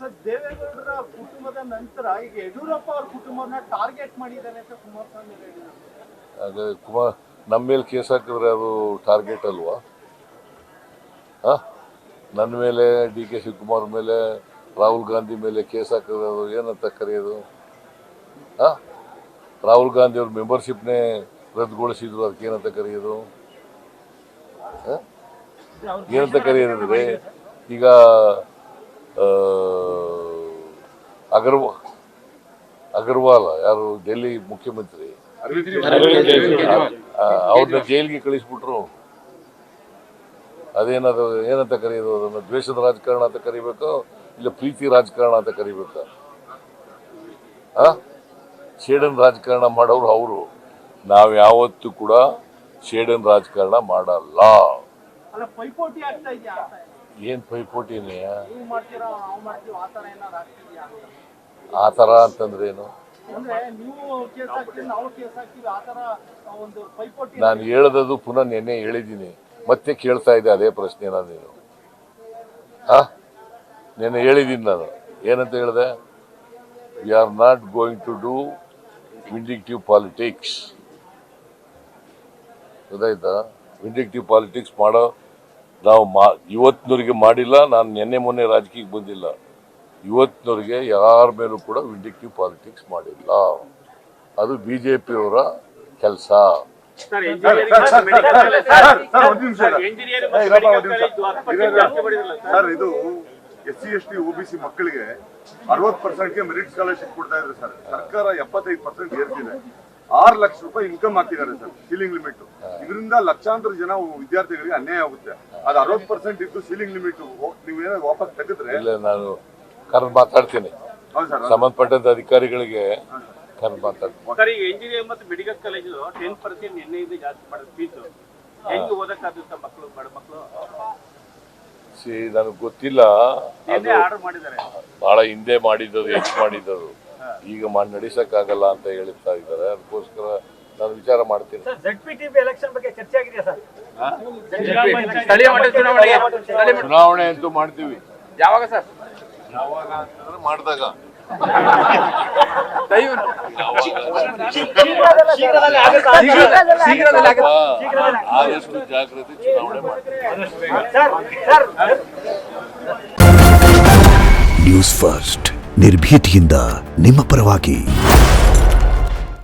Sir ದೇವೇಗೌಡರ ಕುಟುಂಬದ ನಂತರ ಈಗ ಯಡಿಯೂರಪ್ಪ ಅವ್ರ ಕುಟುಂಬನ ಟಾರ್ಗೆಟ್ ಮಾಡಿದ್ದಾನೆ ಅಂತ ಕುಮಾರಸ್ವಾಮಿ ಹೇಳಿದ್ದಾರೆ. ಅದೇ ನಮ್ಮ ಮೇಲೆ ಕೇಸ್ ಹಾಕಿದ್ರೆ ಅದು ಟಾರ್ಗೆಟ್ ಅಲ್ವಾ? ನನ್ನ ಮೇಲೆ ಡಿ ಕೆ ಶಿವಕುಮಾರ್ ಮೇಲೆ ರಾಹುಲ್ ಗಾಂಧಿ ಮೇಲೆ ಕೇಸ್ ಹಾಕಿದ್ರೆ ಅದು ಏನಂತ ಕರೆಯೋದು? ರಾಹುಲ್ ಗಾಂಧಿ ಅವ್ರ ಮೆಂಬರ್ಶಿಪ್ನೇ ರದ್ದುಗೊಳಿಸಿದ್ರು, ಅದಕ್ಕೆ ಏನಂತ ಕರೆಯೋದು? ಏನಂತ ಕರೆಯೋದಂದ್ರೆ ಈಗ ಅಗರ್ವಾಲ್ ಯಾರು ಡೆಲ್ಲಿ ಮುಖ್ಯಮಂತ್ರಿ, ಅವ್ರನ್ನ ಜೈಲಿಗೆ ಕಳಿಸ್ಬಿಟ್ರು. ಅದೇನದು ಏನಂತ ಕರೆಯೋದು? ಅದನ್ನು ದ್ವೇಷದ ರಾಜಕಾರಣ ಅಂತ ಕರಿಬೇಕು, ಇಲ್ಲ ಪ್ರೀತಿ ರಾಜಕಾರಣ ಅಂತ ಕರಿಬೇಕ? ಶೇಡನ್ ರಾಜಕಾರಣ ಮಾಡೋರು ಅವರು. ನಾವು ಯಾವತ್ತೂ ಕೂಡ ಶೇಡನ್ ರಾಜಕಾರಣ ಮಾಡಲ್ಲ. ಏನ್ ಪೈಪೋಟಿನೇ? ಆ ಥರ ಅಂತಂದ್ರೆ ಏನು? ನಾನು ಹೇಳದದು ಪುನಃ ನೆನ್ನೆ ಹೇಳಿದ್ದೀನಿ, ಮತ್ತೆ ಕೇಳ್ತಾ ಇದ್ದೆ ಅದೇ ಪ್ರಶ್ನೆನ ನೀನು. ನೆನ್ನೆ ಹೇಳಿದ್ದೀನಿ ನಾನು, ಏನಂತ ಹೇಳಿದೆ? We are not going to do vindictive politics. ಗೊತ್ತಾಯ್ತಾ? ವಿಂಡಿಕ್ಟಿವ್ ಪಾಲಿಟಿಕ್ಸ್ ಮಾಡೋ ನಾವು ಇವತ್ತಿನವರೆಗೆ ಮಾಡಿಲ್ಲ. ನಾನು ನೆನ್ನೆ ಮೊನ್ನೆ ರಾಜಕೀಯಕ್ಕೆ ಬಂದಿಲ್ಲ. ಇವತ್ತಿನವರೆಗೆ ಯಾರ ಮೇಲೂ ಕೂಡ ವಿಂಡಿಕ್ಟಿವ್ ಪಾಲಿಟಿಕ್ಸ್ ಮಾಡಿಲ್ಲ. ಅದು ಬಿಜೆಪಿಯವರ ಕೆಲಸ. ಸರ್, ಇದು SC ST OBC ಮಕ್ಕಳಿಗೆ 60% ಮೆರಿಟ್ ಸ್ಕಾಲರ್ಶಿಪ್ ಕೊಡ್ತಾ ಇದ್ರು ಸರ್. ಸರ್ಕಾರ 75% ಏರ್ತಿದೆ. 6 ಲಕ್ಷ ರೂಪಾಯಿ ಇನ್ಕಮ್ ಹಾಕಿದ್ದಾರೆ ಸರ್, ಸೀಲಿಂಗ್ ಲಿಮಿಟ್. ಇದರಿಂದ ಲಕ್ಷಾಂತರ ಜನ ವಿದ್ಯಾರ್ಥಿಗಳಿಗೆ ಅನ್ಯಾಯ ಆಗುತ್ತೆ. ಅದು 60% ಇದ್ದು ಸೀಲಿಂಗ್ ಲಿಮಿಟ್ ನೀವೇನೋ ವಾಪಸ್ ತೆಗೆದ್ರೆ ಇಲ್ಲ, ನಾನು ಕರೆದು ಮಾತಾಡ್ತೀನಿ, ಸಂಬಂಧಪಟ್ಟಂತ ಅಧಿಕಾರಿಗಳಿಗೆ ಕರೆದು ಮಾತಾಡ್ತೀನಿ. ಸರ್, ಈಗ ಇಂಜಿನಿಯರಿಂಗ್ ಮತ್ತು ಮೆಡಿಕಲ್ ಕಾಲೇಜು 10% ನಿನ್ನೆಯಿಂದ ಜಾಸ್ತಿ ಮಾಡೋದು ಫೀಸು. ಹೆಂಗೆ ಓದಕ್ಕಾಗುತ್ತೆ ಮಕ್ಕಳು, ಬಡ ಮಕ್ಕಳು? ನನಗೆ ಗೊತ್ತಿಲ್ಲ, ಅದು ಆರ್ಡರ್ ಮಾಡಿದ್ದಾರೆ. ಬಹಳ ಹಿಂದೆ ಮಾಡಿದ್ದು, ಹೆಚ್ಚು ಮಾಡಿದ್ದು. ಈಗ ನಡೆಸಕ್ಕಾಗಲ್ಲ ಅಂತ ಹೇಳ್ತಾ ಇದ್ದಾರೆ. ಅದಕ್ಕೋಸ್ಕರ ನಾನು ವಿಚಾರ ಮಾಡ್ತೀನಿ. ಚುನಾವಣೆ ಅಂತೂ ಮಾಡ್ತೀವಿ. ಯಾವಾಗ ಸರ್? ಯಾವಾಗ ಅಂತಂದ್ರೆ ಮಾಡಿದಾಗ. ಆದಷ್ಟು ಜಾಗೃತಿ ಚುನಾವಣೆ ಮಾಡ್ತೀವಿ. ನ್ಯೂಸ್ ಫಸ್ಟ್ ನಿರ್ಭೀತಿಯಿಂದ ನಿಮ್ಮ ಪರವಾಗಿ.